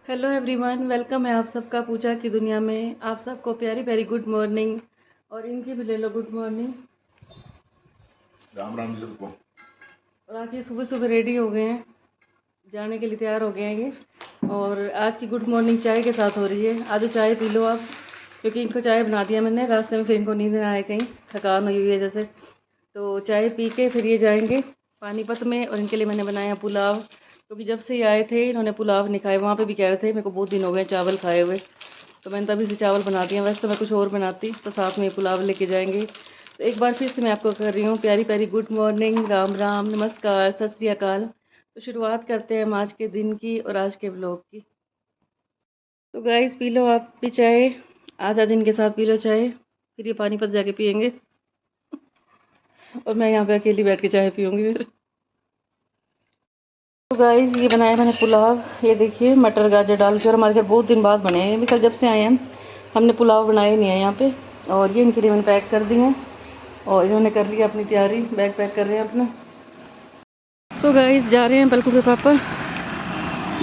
Hello everyone, welcome है आप सबका पूजा की दुनिया में। आप सबको प्यारी प्यारी गुड मॉर्निंग। और इनकी भी ले लो गुड मॉर्निंग। राम राम जी सबको। और आज ये सुबह सुबह रेडी हो गए हैं, जाने के लिए तैयार हो गए हैं ये। और आज की गुड मॉर्निंग चाय के साथ हो रही है। आज चाय पी लो आप, क्योंकि इनको चाय बना दिया मैंने रास्ते में, फिर इनको नींद ना आए, कहीं थकान हुई है जैसे। तो चाय पी के फिर ये जाएंगे पानीपत में। और इनके लिए मैंने बनाया पुलाव, क्योंकि जब से ये आए थे इन्होंने पुलाव नहीं खाए। वहाँ पे भी कह रहे थे मेरे को बहुत दिन हो गए चावल खाए हुए, तो मैंने तभी से चावल बना दिया। वैसे तो मैं कुछ और बनाती, तो साथ में पुलाव लेके जाएंगे। तो एक बार फिर से मैं आपको कर रही हूँ प्यारी प्यारी गुड मॉर्निंग, राम राम, नमस्कार, सत श्री अकाल। तो शुरुआत करते हैं हम आज के दिन की और आज के ब्लॉग की। तो गाइस पी लो आप भी चाय, आज आज इनके साथ पी लो चाय, फिर ये पानीपत जाके पियेंगे। और मैं यहाँ पे अकेली बैठ के चाय पीऊँगी फिर। तो गाइस ये बनाया मैंने पुलाव, ये देखिए मटर गाजर डाल के। और हमारे घर बहुत दिन बाद बने हैं, कल जब से आए हैं हमने पुलाव बनाया नहीं है यहाँ पे। और ये इनके लिए मैंने पैक कर दिए हैं और इन्होंने कर लिया अपनी तैयारी, बैग पैक कर रहे हैं अपना। सो गाइस जा रहे हैं पलकू के पापा,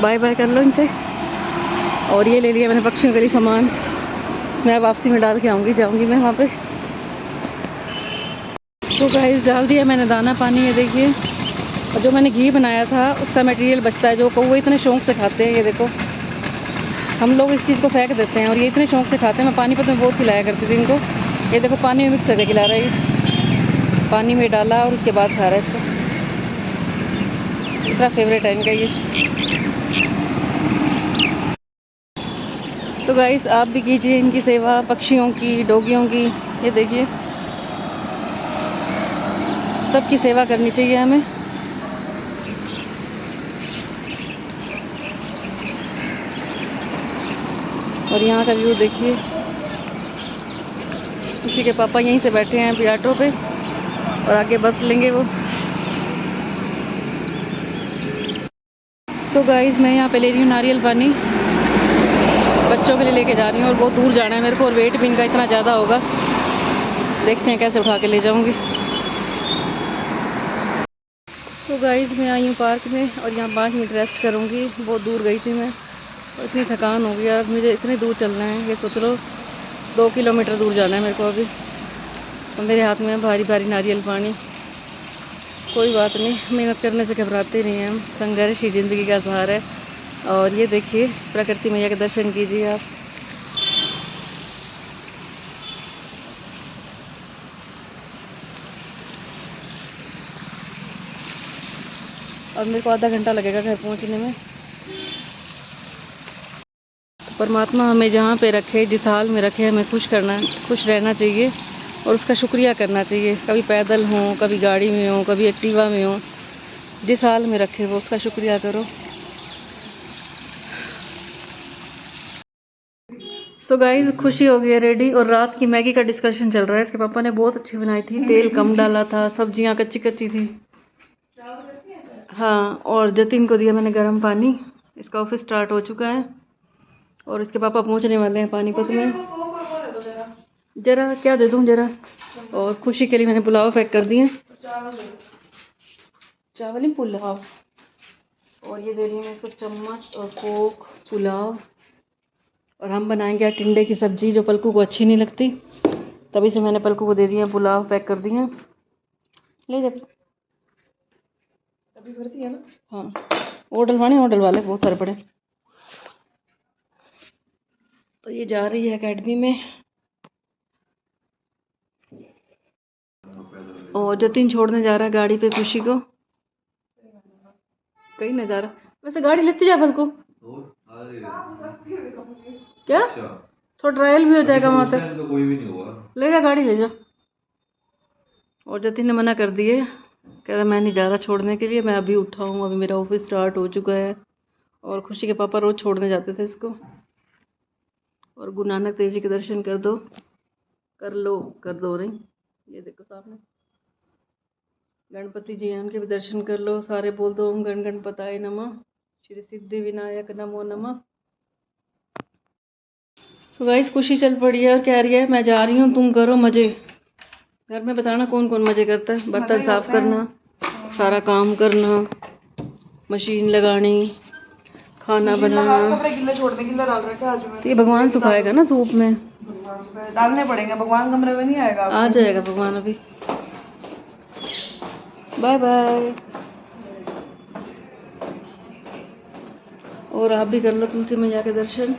बाय बाय कर लो इनसे। और ये ले लिया मैंने पक्षियों के लिए सामान, मैं वापसी में डाल के आऊँगी, जाऊँगी मैं वहाँ पे। सो गाइस डाल दिया मैंने दाना पानी, ये देखिए। और जो मैंने घी बनाया था उसका मटेरियल बचता है, जो कौवे इतने शौक से खाते हैं, ये देखो। हम लोग इस चीज़ को फेंक देते हैं और ये इतने शौक से खाते हैं। मैं पानीपत में बहुत खिलाया करती थी इनको। ये देखो पानी में मिक्स करके खिला रहा है ये, पानी में डाला और उसके बाद खा रहा है इसको। इतना फेवरेट है इनका ये। तो गाइस आप भी कीजिए इनकी सेवा, पक्षियों की, डोगियों की। ये देखिए सबकी सेवा करनी चाहिए हमें। और यहाँ का व्यू देखिए, किसी के पापा यहीं से बैठे हैं अभी ऑटो पे और आगे बस लेंगे वो। सो गाइस मैं यहाँ पे ले रही हूँ नारियल पानी, बच्चों के लिए लेके जा रही हूँ। और बहुत दूर जाना है मेरे को, और वेट भी इनका इतना ज़्यादा होगा, देखते हैं कैसे उठा के ले जाऊँगी। सो गाइस मैं आई हूँ पार्क में और यहाँ 5 मिनट रेस्ट करूँगी। बहुत दूर गई थी मैं और इतनी थकान हो गई यार, मुझे इतनी दूर चलना है। ये सोच लो 2 किलोमीटर दूर जाना है मेरे को अभी। और मेरे हाथ में भारी भारी नारियल पानी। कोई बात नहीं, मेहनत करने से घबराते नहीं हैं हम, संघर्ष ही ज़िंदगी का सहारा है। और ये देखिए प्रकृति मैया के दर्शन कीजिए आप। और मेरे को आधा घंटा लगेगा घर पहुंचने में। तो परमात्मा हमें जहाँ पे रखे, जिस हाल में रखे, हमें खुश रहना चाहिए और उसका शुक्रिया करना चाहिए। कभी पैदल हो, कभी गाड़ी में हो, कभी एक्टिवा में हो, जिस हाल में रखे वो उसका शुक्रिया करो। सो गाइस खुशी हो गई है रेडी, और रात की मैगी का डिस्कशन चल रहा है। इसके पापा ने बहुत अच्छी बनाई थी, तेल कम डाला था, सब्जियां कच्ची कच्ची थी। हाँ, और जतिन को दिया मैंने गर्म पानी, इसका ऑफिस स्टार्ट हो चुका है और इसके पापा पहुंचने वाले हैं पानीपत में। जरा क्या दे दूं जरा। और खुशी के लिए मैंने पुलाव पैक कर दिए, चावल ही पुलाव। और ये दे रही हूँ मैं इसको चम्मच और कोक पुलाव। और हम बनाएंगे आज टिंडे की सब्जी, जो पलकू को अच्छी नहीं लगती, तभी से मैंने पलकू को दे दिया पुलाव पैक कर दिया। ले जा, अभी भरती है ना। हाँ, होटल वाले बहुत सारे पड़े। तो ये जा रही है एकेडमी में और जतिन छोड़ने जा रहा है गाड़ी पे खुशी को। कहीं ना जा रहा, वैसे गाड़ी लेते जा पलकू। क्या थोड़ा ट्रायल भी हो जाएगा वहां तक, तो कोई भी नहीं होगा, ले जा गाड़ी ले जा। और जतिन ने मना कर दिए, कह रहा मैं नहीं जा रहा छोड़ने के लिए, मैं अभी उठा हूँ, अभी मेरा ऑफिस स्टार्ट हो चुका है। और खुशी के पापा रोज छोड़ने जाते थे इसको। और गुरु नानक देव जी के दर्शन कर दो, कर दो रही, ये देखो सामने गणपति जी हैं, उनके भी दर्शन कर लो। सारे बोल दो ओम गण गणपताय नमः, श्री सिद्धि विनायक नमो नमः। सो गाइस खुशी चल पड़ी है और कह रही है मैं जा रही हूँ, तुम करो मजे। घर में बताना कौन कौन मजे करता है। बर्तन साफ करना, सारा काम करना, मशीन लगानी, खाना बनाना। कपड़े गिल्ले छोड़ने गिल्ले डाल रखे आज में। तो ये भगवान सुखाएगा ना धूप में, भगवान डालने पड़ेंगे। भगवान कमरे में नहीं आएगा, आ जाएगा भगवान अभी। Bye bye. और आप भी कर लो तुलसी मैया के दर्शन।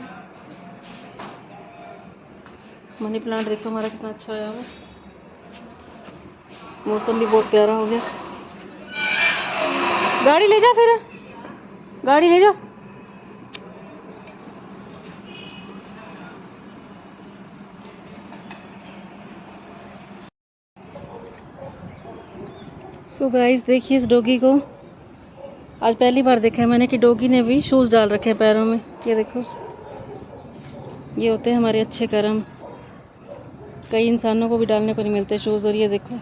मनी प्लांट देखो हमारा कितना अच्छा आया हुआ। मौसम भी बहुत प्यारा हो गया। गाड़ी ले जा, फिर गाड़ी ले जा। सो गाइस देखिए इस डॉगी को, आज पहली बार देखा है मैंने कि डॉगी ने भी शूज़ डाल रखे हैं पैरों में। ये देखो, ये होते हैं हमारे अच्छे कर्म। कई इंसानों को भी डालने को नहीं मिलते शूज़। और ये देखो,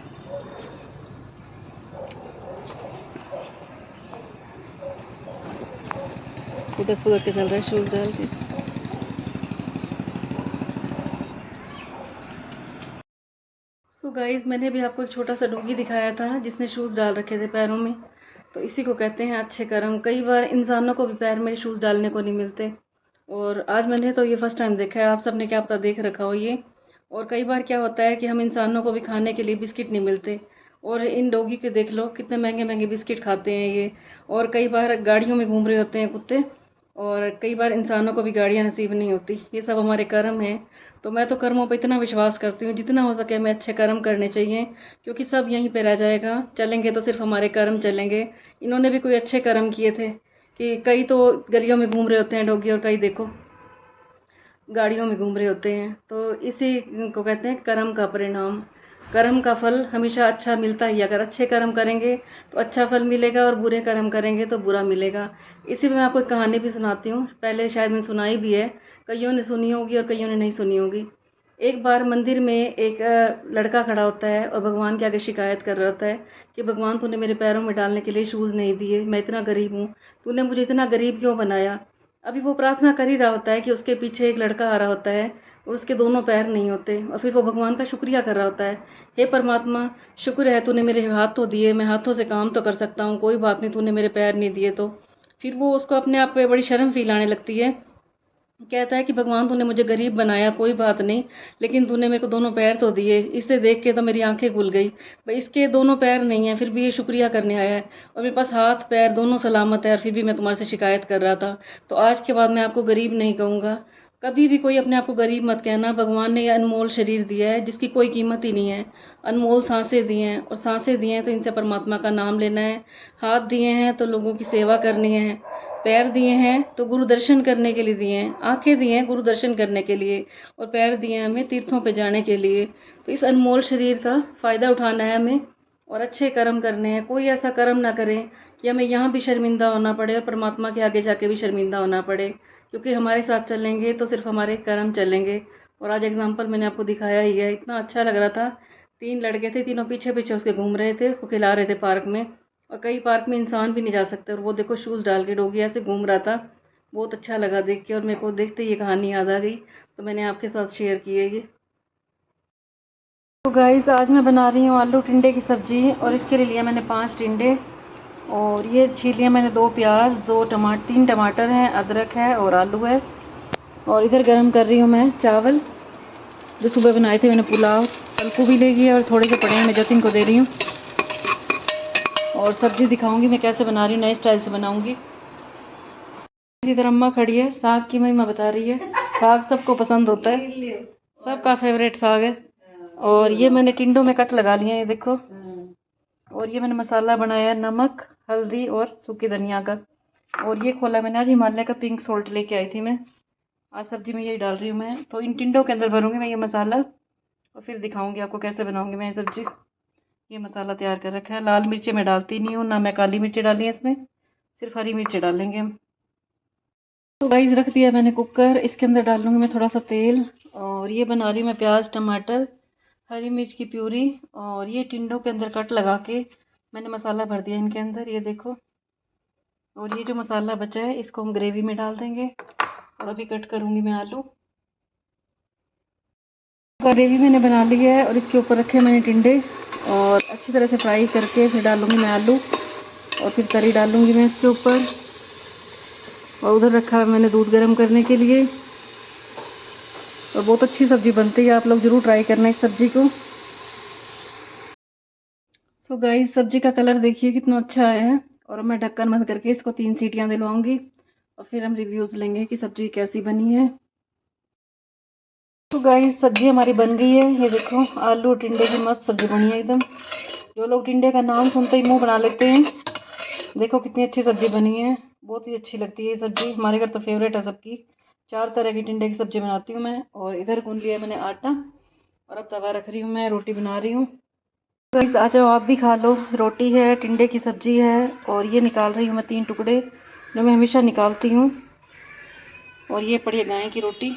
उधर फुदर के चल रहा है शूज़ डाल के। सो गाइस मैंने भी आपको एक छोटा सा डॉगी दिखाया था जिसने शूज़ डाल रखे थे पैरों में। तो इसी को कहते हैं अच्छे कर्म। कई बार इंसानों को भी पैर में शूज़ डालने को नहीं मिलते, और आज मैंने तो ये फर्स्ट टाइम देखा है। आप सबने क्या पता देख रखा हो ये। और कई बार क्या होता है कि हम इंसानों को भी खाने के लिए बिस्किट नहीं मिलते, और इन डॉगी के देख लो कितने महंगे महंगे बिस्किट खाते हैं ये। और कई बार गाड़ियों में घूम रहे होते हैं कुत्ते, और कई बार इंसानों को भी गाड़ियाँ नसीब नहीं होती। ये सब हमारे कर्म हैं। तो मैं तो कर्मों पे इतना विश्वास करती हूँ, जितना हो सके हमें अच्छे कर्म करने चाहिए, क्योंकि सब यहीं पे रह जाएगा। चलेंगे तो सिर्फ हमारे कर्म चलेंगे। इन्होंने भी कोई अच्छे कर्म किए थे कि कई तो गलियों में घूम रहे होते हैं डॉगी, और कई देखो गाड़ियों में घूम रहे होते हैं। तो इसी को कहते हैं कर्म का परिणाम। कर्म का फल हमेशा अच्छा मिलता ही। अगर अच्छे कर्म करेंगे तो अच्छा फल मिलेगा, और बुरे कर्म करेंगे तो बुरा मिलेगा। इसी में मैं आपको एक कहानी भी सुनाती हूँ। पहले शायद मैंने सुनाई भी है, कईयों ने सुनी होगी और कईयों ने नहीं सुनी होगी। एक बार मंदिर में एक लड़का खड़ा होता है और भगवान के आगे शिकायत कर रहा होता है कि भगवान तूने मेरे पैरों में डालने के लिए शूज़ नहीं दिए, मैं इतना गरीब हूँ, तूने मुझे इतना गरीब क्यों बनाया। अभी वो प्रार्थना कर ही रहा होता है कि उसके पीछे एक लड़का आ रहा होता है और उसके दोनों पैर नहीं होते, और फिर वो भगवान का शुक्रिया कर रहा होता है, हे परमात्मा शुक्र है तूने मेरे हाथ तो दिए, मैं हाथों से काम तो कर सकता हूँ, कोई बात नहीं तूने मेरे पैर नहीं दिए। तो फिर वो उसको अपने आप पे बड़ी शर्म फील आने लगती है। कहता है कि भगवान तूने मुझे गरीब बनाया कोई बात नहीं, लेकिन तूने मेरे को दोनों पैर तो दिए। इसे देख के तो मेरी आंखें खुल गई, भाई इसके दोनों पैर नहीं हैं फिर भी ये शुक्रिया करने आया है, और मेरे पास हाथ पैर दोनों सलामत है, और फिर भी मैं तुम्हारे से शिकायत कर रहा था। तो आज के बाद मैं आपको गरीब नहीं कहूँगा। कभी भी कोई अपने आप को गरीब मत कहना। भगवान ने यह अनमोल शरीर दिया है जिसकी कोई कीमत ही नहीं है। अनमोल सांसें दी हैं, और सांसें दी हैं तो इनसे परमात्मा का नाम लेना है। हाथ दिए हैं तो लोगों की सेवा करनी है। पैर दिए हैं तो गुरु दर्शन करने के लिए दिए हैं। आंखें दिए हैं गुरु दर्शन करने के लिए, और पैर दिए हैं हमें तीर्थों पे जाने के लिए। तो इस अनमोल शरीर का फ़ायदा उठाना है हमें, और अच्छे कर्म करने हैं। कोई ऐसा कर्म ना करें कि हमें यहाँ भी शर्मिंदा होना पड़े और परमात्मा के आगे जाके भी शर्मिंदा होना पड़े, क्योंकि हमारे साथ चलेंगे तो सिर्फ हमारे कर्म चलेंगे। और आज एग्जाम्पल मैंने आपको दिखाया ही है। इतना अच्छा लग रहा था। 3 लड़के थे, तीनों पीछे पीछे उसके घूम रहे थे, उसको खिला रहे थे पार्क में। और कई पार्क में इंसान भी नहीं जा सकते, और वो देखो शूज़ डाल के डॉगी ऐसे घूम रहा था। बहुत अच्छा लगा देख के, और मेरे को देखते ही ये कहानी याद आ गई, तो मैंने आपके साथ शेयर की है ये। तो गाइस आज मैं बना रही हूँ आलू टिंडे की सब्ज़ी, और इसके लिए लिया मैंने 5 टिंडे, और ये छील लिया मैंने 2 प्याज, 3 टमाटर हैं, अदरक है और आलू है। और इधर गरम कर रही हूँ मैं चावल जो सुबह बनाए थे मैंने पुलाव। पलकू भी लेगी और थोड़े से पड़े हैं, मैं जतिन को दे रही हूँ। और सब्ज़ी दिखाऊंगी मैं कैसे बना रही हूँ, नए स्टाइल से बनाऊंगी। इधर अम्मा खड़ी है, साग की महिमा बता रही है। साग सबको पसंद होता है, सबका फेवरेट साग है। और ये मैंने टिंडों में कट लगा लिए हैं, ये देखो। और ये मैंने मसाला बनाया, नमक हल्दी और सूखी धनिया का। और ये खोला मैंने आज हिमालय का पिंक सॉल्ट लेके आई थी मैं। आज सब्जी में यही डाल रही हूँ मैं। तो इन टिंडों के अंदर भरूंगी मैं ये मसाला, और फिर दिखाऊंगी आपको कैसे बनाऊंगी मैं ये सब्जी। ये मसाला तैयार कर रखा है। लाल मिर्ची मैं डालती नहीं हूँ, ना मैं काली मिर्ची डाली है इसमें, सिर्फ हरी मिर्ची डालेंगे हम। तो गाइस रख दिया मैंने कुकर, इसके अंदर डाल लूँगी मैं थोड़ा सा तेल। और ये बना रही हूँ मैं प्याज टमाटर हरी मिर्च की प्यूरी। और ये टिंडों के अंदर कट लगा के मैंने मसाला भर दिया इनके अंदर, ये देखो। और ये जो मसाला बचा है इसको हम ग्रेवी में डाल देंगे। और अभी कट करूँगी मैं आलू। ग्रेवी मैंने बना ली है, और इसके ऊपर रखे मैंने टिंडे, और अच्छी तरह से फ्राई करके फिर डालूँगी मैं आलू, और फिर तरी डालूँगी मैं इसके ऊपर। और उधर रखा है मैंने दूध गर्म करने के लिए। और बहुत अच्छी सब्ज़ी बनती है, आप लोग ज़रूर ट्राई करना इस सब्ज़ी को। सो गाइस, सब्ज़ी का कलर देखिए कितना अच्छा आया है। और मैं ढक्कन बंद करके इसको 3 सीटियाँ दिलवाऊंगी और फिर हम रिव्यूज़ लेंगे कि सब्ज़ी कैसी बनी है। तो गाइस, सब्ज़ी हमारी बन गई है। ये देखो, आलू टिंडे की मस्त सब्ज़ी बनी है एकदम। जो लोग टिंडे का नाम सुनते ही मुंह बना लेते हैं। देखो कितनी अच्छी सब्ज़ी बनी है, बहुत ही अच्छी लगती है ये सब्ज़ी। हमारे घर तो फेवरेट है सबकी। 4 तरह की टिंडे की सब्ज़ी बनाती हूँ मैं। और इधर गूंद लिया मैंने आटा और अब तवा रख रही हूँ, मैं रोटी बना रही हूँ। गाइस आ जाओ, आप भी खा लो। रोटी है, टिंडे की सब्ज़ी है और ये निकाल रही हूँ मैं 3 टुकड़े जो मैं हमेशा निकालती हूँ। और ये पड़ी है गाय की रोटी।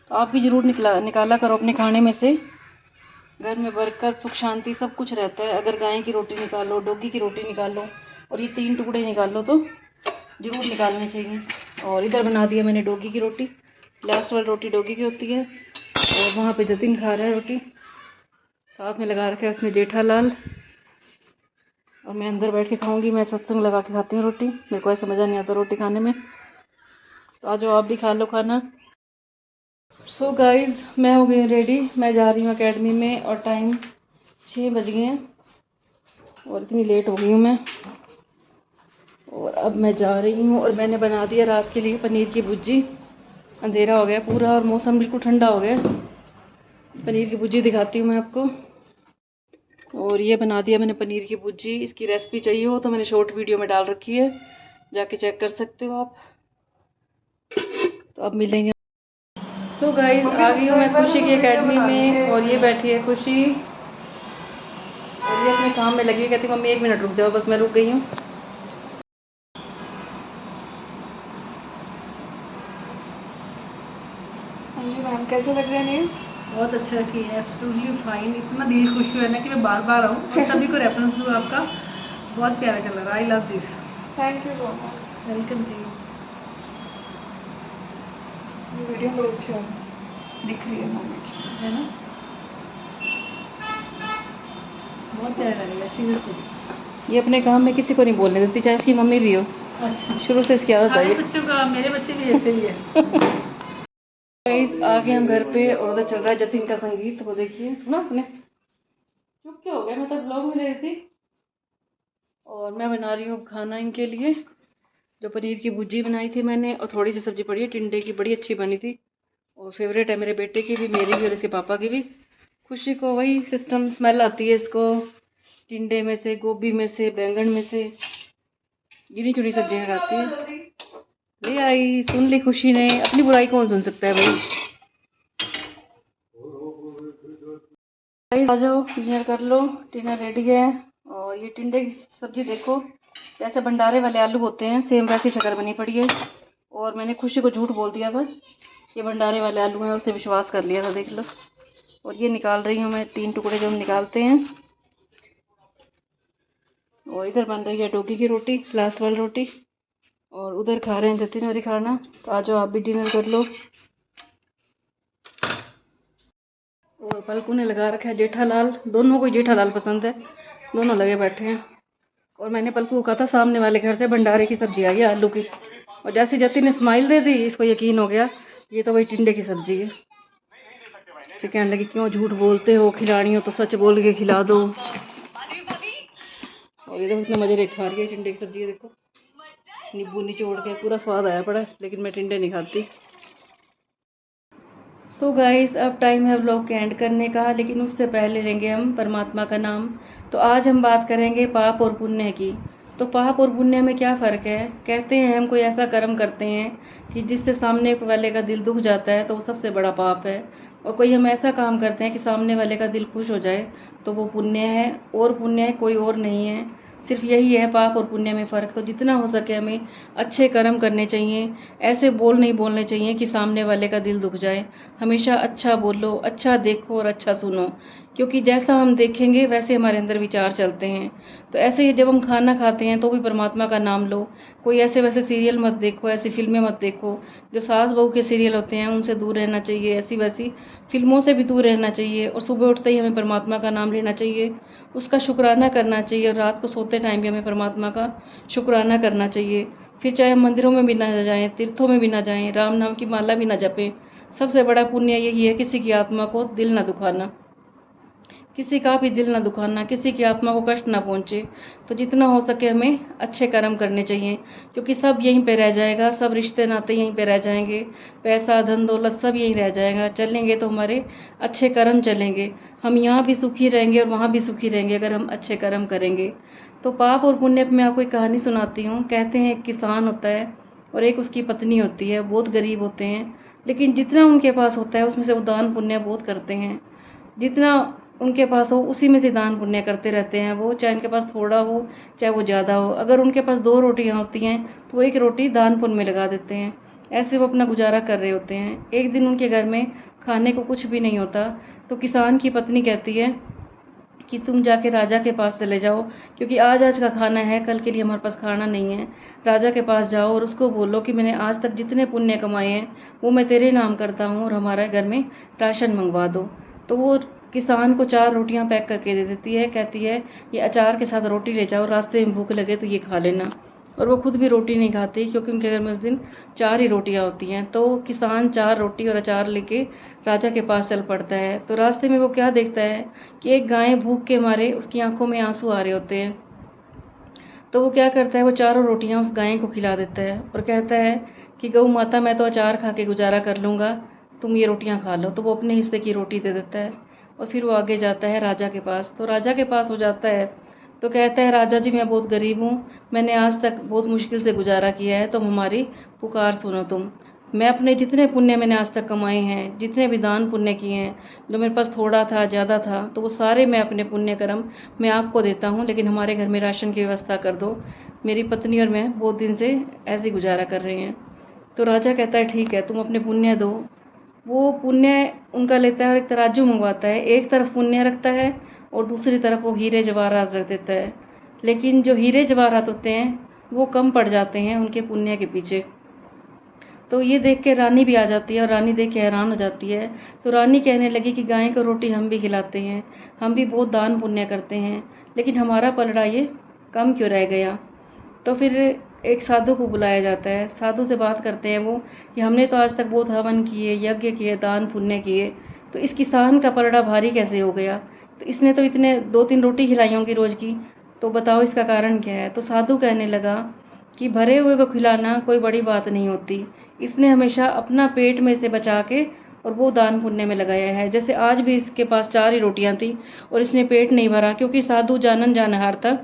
तो आप भी ज़रूर निकाला करो अपने खाने में से। घर में बरकत, सुख, शांति सब कुछ रहता है अगर गाय की रोटी निकालो, डोगी की रोटी निकालो और ये 3 टुकड़े निकालो तो ज़रूर निकालने चाहिए। और इधर बना दिया मैंने डोगी की रोटी। लास्ट वाली रोटी डोगी की होती है। और वहाँ पे जतिन खा रहा है रोटी, साथ में लगा रखा है उसने जेठालाल। और मैं अंदर बैठ के खाऊंगी, मैं सत्संग लगा के खाती हूँ रोटी, मेरे को ऐसा मज़ा नहीं आता रोटी खाने में। तो आज आप भी खा लो खाना। सो गाइज, मैं हो गई हूँ रेडी, मैं जा रही हूँ एकेडमी में और टाइम 6 बज गए हैं और इतनी लेट हो गई हूँ मैं। और अब मैं जा रही हूँ और मैंने बना दिया रात के लिए पनीर की भुर्जी। अंधेरा हो गया पूरा और मौसम बिल्कुल ठंडा हो गया। पनीर की भुर्जी दिखाती हूँ मैं आपको। और ये बना दिया मैंने पनीर की भुर्जी। इसकी रेसिपी चाहिए हो तो मैंने शॉर्ट वीडियो में डाल रखी है, जाके चेक कर सकते हो आप। तो अब मिलेंगे। सो गाइस, आ गई हूँ मैं खुशी की एकेडमी में और ये बैठी है खुशी और ये अपने काम में लगी हुई। कहती मम्मी 1 मिनट रुक जाओ, बस मैं रुक गई हूँ। हाँ जी मैम, कैसे लग रहे हैं नेल्स? बहुत अच्छा की है, एब्सोल्युटली फाइन। इतना दिल खुश हुआ है ना कि मैं बार बार आऊँ और सभी को रेफरेंस दूँ आपका। बहुत प्यारा colour, I love this. Thank you so much. Welcome जी। ये वीडियो बड़ी अच्छी दिख रही है मम्मी की, है ना, बहुत प्यारा लगेगा सीरियसली। ये अपने काम में किसी को नहीं बोलने देती, चाहे इसकी मम्मी भी हो। अच्छा, शुरू से इसकी आदत सारे है। बच्चों का, मेरे बच्चे भी ऐसे ही है। गाइस आ गए हम घर पे और उधर चल रहा है जतिन का संगीत। वो देखिए, सुना आपने? चुप क्यों हो गया? मैं तो ब्लॉग में ले रही थी। और मैं बना रही हूँ खाना इनके लिए। जो पनीर की भुर्जी बनाई थी मैंने और थोड़ी सी सब्जी पड़ी है टिंडे की, बड़ी अच्छी बनी थी और फेवरेट है मेरे बेटे की भी, मेरी भी और इसके पापा की भी। खुशी को वही सिस्टम स्मेल आती है इसको, टिंडे में से, गोभी में से, बैंगन में से, गिनी चुनी सब्जियां खाती है। ले आई, सुन ली खुशी ने। अपनी बुराई कौन सुन सकता है भाई। आ जाओ, डिनर कर लो। डिनर रेडी है। और ये टिंडे की सब्जी देखो, जैसे भंडारे वाले आलू होते हैं सेम वैसी शक्ल बनी पड़ी है। और मैंने खुशी को झूठ बोल दिया था ये भंडारे वाले आलू हैं, उससे विश्वास कर लिया था, देख लो। और ये निकाल रही हूँ मैं 3 टुकड़े जो हम निकालते हैं। और इधर बन रही है डोगी की रोटी, लास्ट वाली रोटी। और उधर खा रहे हैं जतिन और खाना। तो आ जाओ आप भी डिनर कर लो। और पलकू ने लगा रखा है जेठालाल, दोनों को जेठालाल पसंद है, दोनों लगे बैठे हैं। और मैंने पलकू को कहा था सामने वाले घर से भंडारे की सब्जी आई है आलू की, और जैसे जतिन ने स्माइल दे दी, इसको यकीन हो गया ये तो वही टिंडे की सब्जी है। फिर कहने लगी क्यों झूठ बोलते हो, खिलानी हो तो सच बोल के खिला दो। और ये देखो इतने मजे खा रही है टिंडे की सब्जी, देखो नींबू निचोड़ के, पूरा स्वाद आया पड़ा, लेकिन मैं टिंडे नहीं खाती। सो गाइस, अब टाइम है व्लॉग के एंड करने का, लेकिन उससे पहले लेंगे हम परमात्मा का नाम। तो आज हम बात करेंगे पाप और पुण्य की। तो पाप और पुण्य में क्या फ़र्क है? कहते हैं हम कोई ऐसा कर्म करते हैं कि जिससे सामने वाले का दिल दुख जाता है तो वो सबसे बड़ा पाप है। और कोई हम ऐसा काम करते हैं कि सामने वाले का दिल खुश हो जाए तो वो पुण्य है। और पुण्य कोई और नहीं है, सिर्फ यही है पाप और पुण्य में फ़र्क। तो जितना हो सके हमें अच्छे कर्म करने चाहिए, ऐसे बोल नहीं बोलने चाहिए कि सामने वाले का दिल दुख जाए। हमेशा अच्छा बोलो, अच्छा देखो और अच्छा सुनो, क्योंकि जैसा हम देखेंगे वैसे हमारे अंदर विचार चलते हैं। तो ऐसे ही जब हम खाना खाते हैं तो भी परमात्मा का नाम लो। कोई ऐसे वैसे सीरियल मत देखो, ऐसी फिल्में मत देखो। जो सास बहू के सीरियल होते हैं उनसे दूर रहना चाहिए, ऐसी वैसी फिल्मों से भी दूर रहना चाहिए। और सुबह उठते ही हमें परमात्मा का नाम लेना चाहिए, उसका शुक्राना करना चाहिए। और रात को सोते टाइम भी हमें परमात्मा का शुक्राना करना चाहिए। फिर चाहे हम मंदिरों में भी ना जाएं, तीर्थों में भी ना जाएं, राम नाम की माला भी ना जपें, सबसे बड़ा पुण्य यही है किसी की आत्मा को दिल ना दुखाना, किसी का भी दिल ना दुखाना, किसी की आत्मा को कष्ट ना पहुँचे। तो जितना हो सके हमें अच्छे कर्म करने चाहिए, क्योंकि सब यहीं पे रह जाएगा, सब रिश्ते नाते यहीं पे रह जाएंगे, पैसा धन दौलत सब यहीं रह जाएगा। चलेंगे तो हमारे अच्छे कर्म चलेंगे, हम यहाँ भी सुखी रहेंगे और वहाँ भी सुखी रहेंगे अगर हम अच्छे कर्म करेंगे। तो पाप और पुण्य पे मैं आपको एक कहानी सुनाती हूँ। कहते हैं एक किसान होता है और एक उसकी पत्नी होती है, बहुत गरीब होते हैं, लेकिन जितना उनके पास होता है उसमें से वो दान पुण्य बहुत करते हैं। जितना उनके पास हो उसी में से दान पुण्य करते रहते हैं वो, चाहे उनके पास थोड़ा हो चाहे वो ज़्यादा हो। अगर उनके पास 2 रोटियां होती हैं तो वो 1 रोटी दान पुण्य में लगा देते हैं। ऐसे वो अपना गुजारा कर रहे होते हैं। एक दिन उनके घर में खाने को कुछ भी नहीं होता, तो किसान की पत्नी कहती है कि तुम जाके राजा के पास चले जाओ, क्योंकि आज का खाना है, कल के लिए हमारे पास खाना नहीं है। राजा के पास जाओ और उसको बोलो कि मैंने आज तक जितने पुण्य कमाए हैं वो मैं तेरे नाम करता हूँ और हमारे घर में राशन मंगवा दो। तो वो किसान को 4 रोटियां पैक करके दे देती है, कहती है ये अचार के साथ रोटी ले जाओ, रास्ते में भूख लगे तो ये खा लेना। और वो खुद भी रोटी नहीं खाती, क्योंकि उनके घर में उस दिन 4 ही रोटियां होती हैं। तो किसान 4 रोटी और अचार लेके राजा के पास चल पड़ता है। तो रास्ते में वो क्या देखता है कि एक गाय भूख के मारे उसकी आंखों में आंसू आ रहे होते हैं। तो वो क्या करता है, वो चारों रोटियां उस गाय को खिला देता है और कहता है कि गौ माता मैं तो अचार खा के गुजारा कर लूँगा, तुम ये रोटियां खा लो। तो वो अपने हिस्से की रोटी दे देता है और फिर वो आगे जाता है राजा के पास। तो राजा के पास वो जाता है तो कहता है, राजा जी मैं बहुत गरीब हूँ, मैंने आज तक बहुत मुश्किल से गुजारा किया है, तुम हमारी पुकार सुनो। तुम मैं अपने जितने पुण्य मैंने आज तक कमाए हैं, जितने भी दान पुण्य किए हैं, जो मेरे पास थोड़ा था ज़्यादा था, तो वो सारे मैं अपने पुण्य कर्म मैं आपको देता हूँ, लेकिन हमारे घर में राशन की व्यवस्था कर दो। मेरी पत्नी और मैं बहुत दिन से ऐसे गुजारा कर रहे हैं। तो राजा कहता है ठीक है, तुम अपने पुण्य दो। वो पुण्य उनका लेता है और एक तराजू मंगवाता है, एक तरफ पुण्य रखता है और दूसरी तरफ वो हीरे जवाहरात रख देता है। लेकिन जो हीरे जवाहरात होते हैं वो कम पड़ जाते हैं उनके पुण्य के पीछे। तो ये देख के रानी भी आ जाती है और रानी देख के हैरान हो जाती है। तो रानी कहने लगी कि गाय को रोटी हम भी खिलाते हैं, हम भी बहुत दान पुण्य करते हैं, लेकिन हमारा पलड़ा ये कम क्यों रह गया। तो फिर एक साधु को बुलाया जाता है, साधु से बात करते हैं वो कि हमने तो आज तक बहुत हवन किए, यज्ञ किए, दान पुण्य किए, तो इस किसान का पलड़ा भारी कैसे हो गया। तो इसने तो इतने 2-3 रोटी खिलाई होंगी रोज़ की, तो बताओ इसका कारण क्या है। तो साधु कहने लगा कि भरे हुए को खिलाना कोई बड़ी बात नहीं होती, इसने हमेशा अपना पेट में से बचा के और वो दान पुण्य में लगाया है। जैसे आज भी इसके पास 4 ही रोटियां थी और इसने पेट नहीं भरा, क्योंकि साधु जानन जानहार था,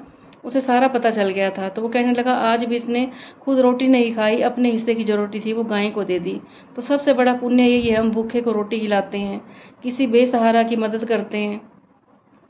उसे सारा पता चल गया था। तो वो कहने लगा आज भी इसने खुद रोटी नहीं खाई, अपने हिस्से की जो रोटी थी वो गाय को दे दी। तो सबसे बड़ा पुण्य यही है, हम भूखे को रोटी खिलाते हैं, किसी बेसहारा की मदद करते हैं।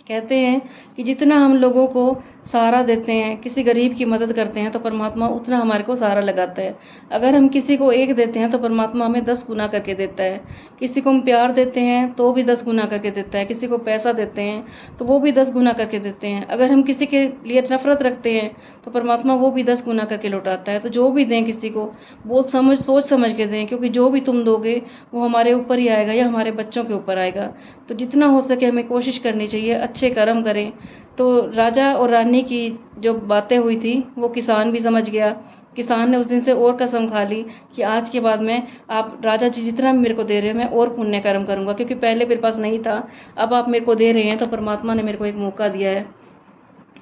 कहते हैं कि जितना हम लोगों को सहारा देते हैं, किसी गरीब की मदद करते हैं, तो परमात्मा उतना हमारे को सहारा लगाता है। अगर हम किसी को 1 देते हैं तो परमात्मा हमें 10 गुना करके देता है। किसी को हम प्यार देते हैं तो भी 10 गुना करके देता है। किसी को पैसा देते हैं तो वो भी 10 गुना करके देते हैं। अगर हम किसी के लिए नफरत रखते हैं तो परमात्मा वो भी 10 गुना करके लौटाता है। तो जो भी दें किसी को बहुत सोच समझ के दें, क्योंकि जो भी तुम दोगे वो हमारे ऊपर ही आएगा या हमारे बच्चों के ऊपर आएगा। तो जितना हो सके हमें कोशिश करनी चाहिए अच्छे कर्म करें। तो राजा और रानी की जो बातें हुई थी वो किसान भी समझ गया। किसान ने उस दिन से और कसम खा ली कि आज के बाद में आप राजा जी जितना भी मेरे को दे रहे हो मैं और पुण्य कर्म करूंगा, क्योंकि पहले मेरे पास नहीं था, अब आप मेरे को दे रहे हैं तो परमात्मा ने मेरे को एक मौका दिया है।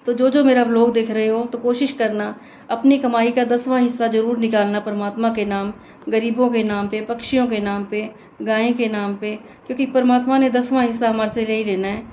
तो जो मेरा व्लॉग देख रहे हो तो कोशिश करना अपनी कमाई का 10वां हिस्सा ज़रूर निकालना परमात्मा के नाम, गरीबों के नाम पे, पक्षियों के नाम पे, गाय के नाम पे, क्योंकि परमात्मा ने 10वां हिस्सा हमारे से ले ही लेना है।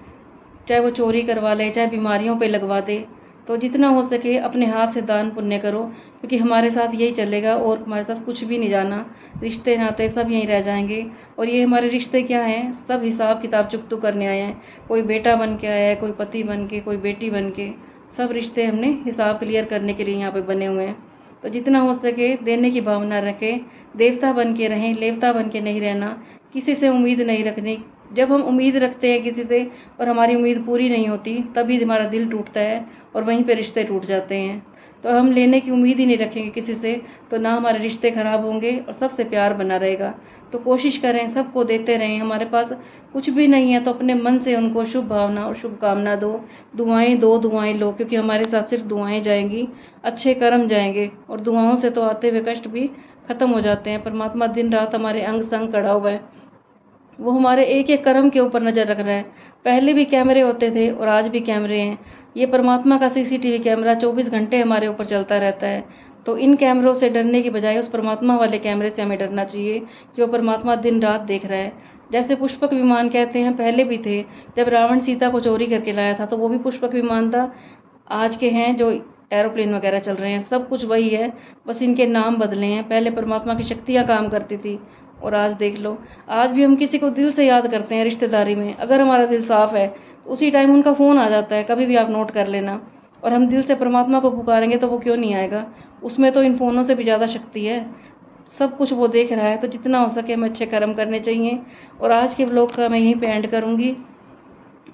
चाहे वो चोरी करवा ले, चाहे बीमारियों पे लगवा दे, तो जितना हो सके अपने हाथ से दान पुण्य करो, क्योंकि हमारे साथ यही चलेगा और हमारे साथ कुछ भी नहीं जाना। रिश्ते नाते सब यहीं रह जाएंगे। और ये हमारे रिश्ते क्या हैं, सब हिसाब किताब चुकतू करने आए हैं। कोई बेटा बन के आया है, कोई पति बन के, कोई बेटी बन के, सब रिश्ते हमने हिसाब क्लियर करने के लिए यहाँ पे बने हुए हैं। तो जितना हो सके देने की भावना रखें, देवता बन के रहें, लेवता बन के नहीं रहना, किसी से उम्मीद नहीं रखनी। जब हम उम्मीद रखते हैं किसी से और हमारी उम्मीद पूरी नहीं होती, तभी हमारा दिल टूटता है और वहीं पे रिश्ते टूट जाते हैं। तो हम लेने की उम्मीद ही नहीं रखेंगे किसी से, तो ना हमारे रिश्ते ख़राब होंगे और सबसे प्यार बना रहेगा। तो कोशिश करें सबको देते रहें। हमारे पास कुछ भी नहीं है तो अपने मन से उनको शुभ भावना और शुभकामना दो, दुआएं लो, क्योंकि हमारे साथ सिर्फ दुआएं जाएंगी, अच्छे कर्म जाएंगे और दुआओं से तो आते हुए कष्ट भी खत्म हो जाते हैं। परमात्मा दिन रात हमारे अंग संग खड़ा हुआ है, वो हमारे एक एक कर्म के ऊपर नज़र रख रहा है। पहले भी कैमरे होते थे और आज भी कैमरे हैं। ये परमात्मा का CCTV कैमरा 24 घंटे हमारे ऊपर चलता रहता है। तो इन कैमरों से डरने की बजाय उस परमात्मा वाले कैमरे से हमें डरना चाहिए कि वो परमात्मा दिन रात देख रहा है। जैसे पुष्पक विमान कहते हैं, पहले भी थे। जब रावण सीता को चोरी करके लाया था तो वो भी पुष्पक विमान था। आज के हैं जो एरोप्लेन वगैरह चल रहे हैं, सब कुछ वही है, बस इनके नाम बदले हैं। पहले परमात्मा की शक्तियाँ काम करती थी और आज देख लो, आज भी हम किसी को दिल से याद करते हैं रिश्तेदारी में। अगर हमारा दिल साफ़ है तो उसी टाइम उनका फ़ोन आ जाता है, कभी भी आप नोट कर लेना। और हम दिल से परमात्मा को पुकारेंगे तो वो क्यों नहीं आएगा। उसमें तो इन फ़ोनों से भी ज़्यादा शक्ति है, सब कुछ वो देख रहा है। तो जितना हो सके हमें अच्छे कर्म करने चाहिए। और आज के व्लॉग का मैं यहीं पे एंड करूँगी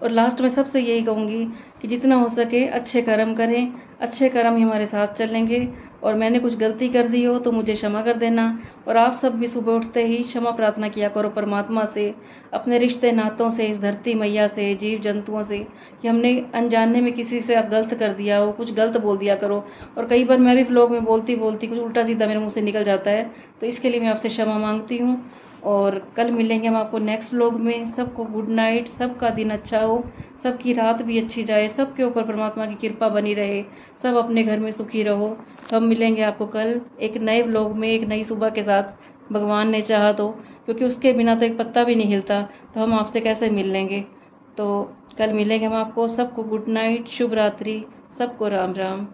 और लास्ट में सबसे यही कहूँगी कि जितना हो सके अच्छे कर्म करें, अच्छे कर्म ही हमारे साथ चलेंगे। और मैंने कुछ गलती कर दी हो तो मुझे क्षमा कर देना। और आप सब भी सुबह उठते ही क्षमा प्रार्थना किया करो परमात्मा से, अपने रिश्ते नातों से, इस धरती मैया से, जीव जंतुओं से, कि हमने अनजाने में किसी से गलत कर दिया हो, कुछ गलत बोल दिया करो। और कई बार मैं भी व्लॉग में बोलती बोलती कुछ उल्टा सीधा मेरे मुँह से निकल जाता है, तो इसके लिए मैं आपसे क्षमा मांगती हूँ। और कल मिलेंगे हम आपको नेक्स्ट व्लॉग में। सबको गुड नाइट, सबका दिन अच्छा हो, सबकी रात भी अच्छी जाए, सबके ऊपर परमात्मा की कृपा बनी रहे, सब अपने घर में सुखी रहो। तो हम मिलेंगे आपको कल एक नए व्लॉग में, एक नई सुबह के साथ, भगवान ने चाहा तो, क्योंकि उसके बिना तो एक पत्ता भी नहीं हिलता, तो हम आपसे कैसे मिल लेंगे। तो कल मिलेंगे हम आपको। सबको गुड नाइट, शुभ रात्रि, सबको राम राम।